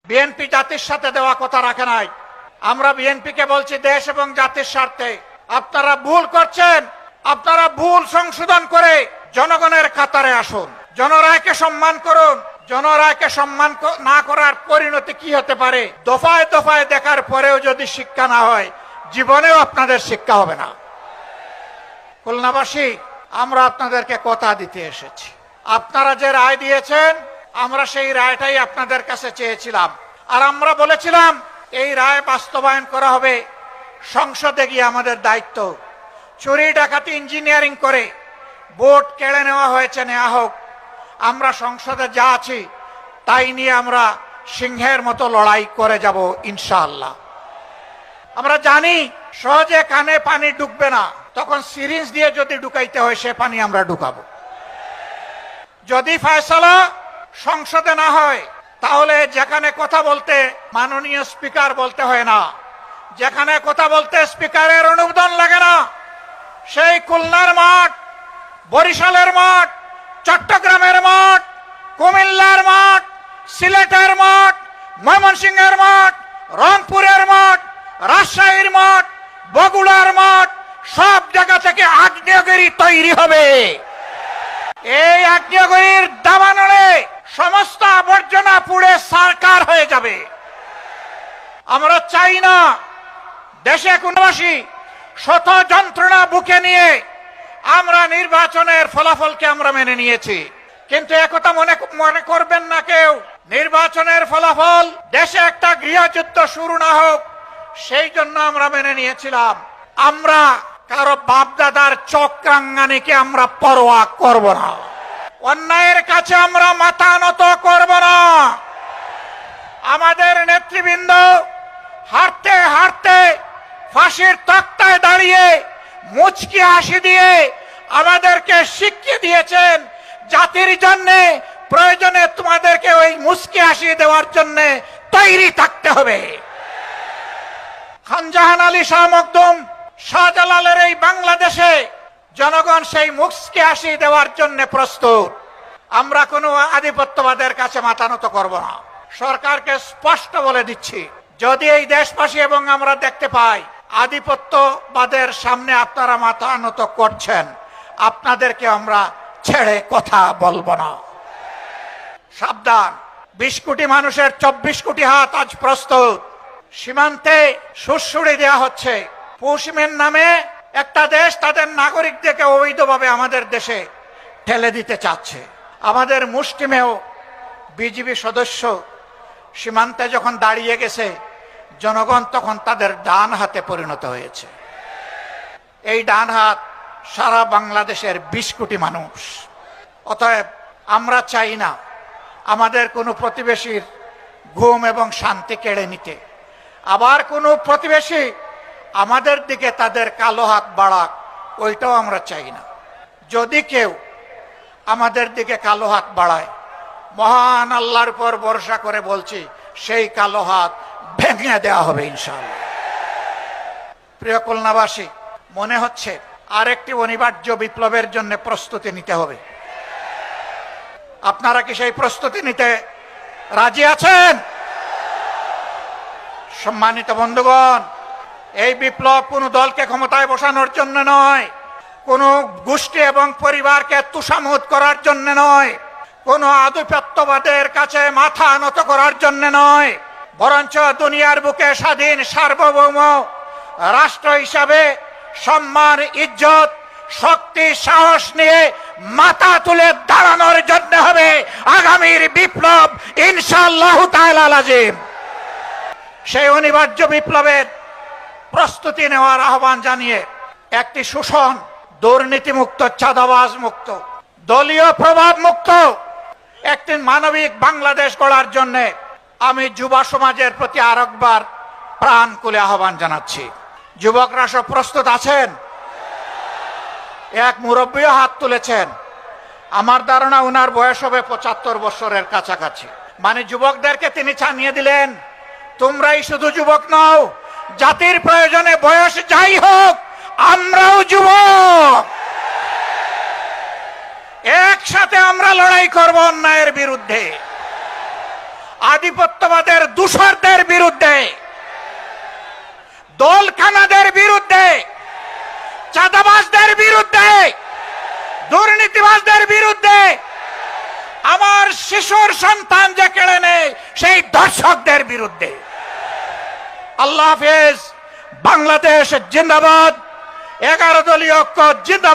BNP জাতির সাথে দেওয়া কথা রাখে নাই। আমরা বিএনপিকে বলছি দেশ এবং জাতির স্বার্থে আপনারা ভুল করছেন, আপনারা ভুল সংশোধন করে জনগণের কাতারে আসুন, জনরায়কে সম্মান করুন। জনরায়কে সম্মান না করার পরিণতি কি হতে পারে দফায় দফায় দেখার পরেও যদি শিক্ষা না হয়, জীবনেও আপনাদের শিক্ষা হবে না। খুলনাবাসী, আমরা আপনাদেরকে কথা দিতে এসেছি। আপনারা যে রায় দিয়েছেন, আমরা সেই রায়টাই আপনাদের কাছে চেয়েছিলাম। আর আমরা বলেছিলাম এই রায় বাস্তবায়ন করা হবে সংসদে গিয়ে। আমাদের দায়িত্ব, চুরি ডাকাতি ইঞ্জিনিয়ারিং করে ভোট কেড়ে নেওয়া হয়েছে, নেওয়া হোক। আমরা সংসদে যা আছি তাই নিয়ে আমরা সিংহের মতো লড়াই করে যাব ইনশাআল্লাহ। আমরা জানি সহজে কানে পানি ঢুকবে না, তখন সিরিঞ্জ দিয়ে যদি ঢুকাইতে হয় সে পানি আমরা ঢুকাবো। যদি ফয়সালা সংসদে না হয়, তাহলে যেখানে কথা বলতে মাননীয় স্পিকার বলতে হয় না, যেখানে কথা বলতে স্পিকারের অনুমোদন লাগে না, সেই খুলনার মাঠ, বরিশালের মাঠ, চট্টগ্রামের মাঠ, কুমিল্লার মাঠ, সিলেটের মাঠ, ময়মনসিংহের মাঠ, রংপুরের মাঠ, রাজশাহীর মাঠ, বগুড়ার মাঠ, সব জায়গা থেকে আগ্নেয়গিরি তৈরি হবে। এই আগ্নেয়গিরির দাবানলে সমস্ত আবর্জনা পুড়ে সারকার হয়ে যাবে। আমরা চাই না দেশে কোনবাসী শত যন্ত্রণা বুকে নিয়ে আমরা নির্বাচনের ফলাফলকে আমরা মেনে নিয়েছি, কিন্তু একথা মনে করবেন না কেউ, নির্বাচনের ফলাফল দেশে একটা গৃহযুদ্ধ শুরু না হোক সেই জন্য আমরা মেনে নিয়েছিলাম। আমরা কারো বাপদাদার চক্রাঙ্গানিকে আমরা পরোয়া করব না, অন্যায়ের কাছে আমরা মাথা নত করব না। আমাদের নেতৃবৃন্দ হাঁটতে হাঁটতে ফাঁসির তক্তায় দাঁড়িয়ে মুচকি হাসি দিয়ে আমাদেরকে শিখিয়ে দিয়েছেন, জাতির জন্য প্রয়োজনে তোমাদেরকে ওই মুচকি হাসি দেওয়ার জন্য তৈরি থাকতে হবে। খানজাহান আলী শাহ মখদুম, শাহজালালের এই বাংলাদেশে জনগণ সেই মুচকি হাসি দেওয়ার জন্য প্রস্তুত। আমরা কোনো আধিপত্যবাদের কাছে মাথা নত করব না। সরকারকে স্পষ্ট বলে দিচ্ছি, যদি এই দেশবাসী এবং আমরা দেখতে পাই আধিপত্যবাদের সামনে আপনারা মাথা নত করছেন, আপনাদেরকে আমরা ছেড়ে কথা বলবো না। সাবধান, 20 কোটি মানুষের 24 কোটি হাত আজ প্রস্তুত। সীমান্তে সুড়সুড়ি দেওয়া হচ্ছে। পশ্চিমের নামে একটা দেশ তাদের নাগরিকদেরকে অবৈধভাবে আমাদের দেশে ঠেলে দিতে চাচ্ছে। আমাদের মুষ্টিমেয় বিজিবি সদস্য সীমান্তে যখন দাঁড়িয়ে গেছে, জনগণ তখন তাদের ডান হাতে পরিণত হয়েছে। এই ডান হাত সারা বাংলাদেশের 20 কোটি মানুষ। অতএব আমরা চাই না আমাদের কোনো প্রতিবেশীর ঘুম এবং শান্তি কেড়ে নিতে, আবার কোনো প্রতিবেশী আমাদের দিকে তাদের কালো হাত বাড়াক, ওইটাও আমরা চাই না। যদি কেউ আমাদের দিকে কালো হাত বাড়ায়, মহান আল্লাহর উপর ভরসা করে বলছি, সেই কালো হাত ভেঙে দেওয়া হবে ইনশাআল্লাহ। প্রিয় খুলনাবাসী, মনে হচ্ছে আরেকটি অনিবার্য বিপ্লবের জন্য প্রস্তুতি নিতে হবে। আপনারা কি সেই প্রস্তুতি নিতে রাজি আছেন? সম্মানিত বন্ধুগণ, এই বিপ্লব কোনো দলকে ক্ষমতায় বসানোর জন্য নয়, কোনো গোষ্ঠী এবং পরিবারকে তুষামুদ করার জন্য নয়, কোনো আধিপত্যবাদের কাছে মাথা নত করার জন্য নয়, বরঞ্চ দুনিয়ার বুকে স্বাধীন সার্বভৌম রাষ্ট্র হিসাবে সম্মান, ইজ্জত, শক্তি, সাহস নিয়ে মাথা তুলে দাঁড়ানোর জন্য হবে আগামীর বিপ্লব ইনশাআল্লাহু তাআলা আজিম। সেই অনিবার্য বিপ্লবের প্রস্তুতি নেওয়ার আহ্বান জানিয়ে একটি শোষণ, দুর্নীতিমুক্ত, চাঁদাবাজ মুক্ত, দলীয় প্রভাব মুক্ত একটি মানবিক বাংলাদেশ গড়ার জন্য আমি যুব সমাজের প্রতি আরেকবার প্রাণ খুলে আহ্বান জানাচ্ছি। যুবকরা সব প্রস্তুত আছেন? এক মুরব্বীও হাত তুলেছেন। আমার ধারণা উনার বয়স হবে 75 বছরের কাছাকাছি। মানে যুবকদেরকে তিনি জানিয়ে দিলেন, তোমরাই শুধু যুবক নও, জাতির প্রয়োজনে বয়স যাই হোক আমরাও যুবক। একসাথে আমরা লড়াই করব অন্যায়ের বিরুদ্ধে। আধিপত্যবাদের দূষরদের বিরুদ্ধে, দলখানাদের বিরুদ্ধে, চাঁদাবাজদের বিরুদ্ধে, দুর্নীতিবাজদের বিরুদ্ধে, আমার শিশুর সন্তান যে কেড়ে নেয় সেই দর্শকদের বিরুদ্ধে। আল্লাহ হাফেজ। বাংলাদেশ জিন্দাবাদ। 11 দলীয় ঐক্য জিন্দাবাদ।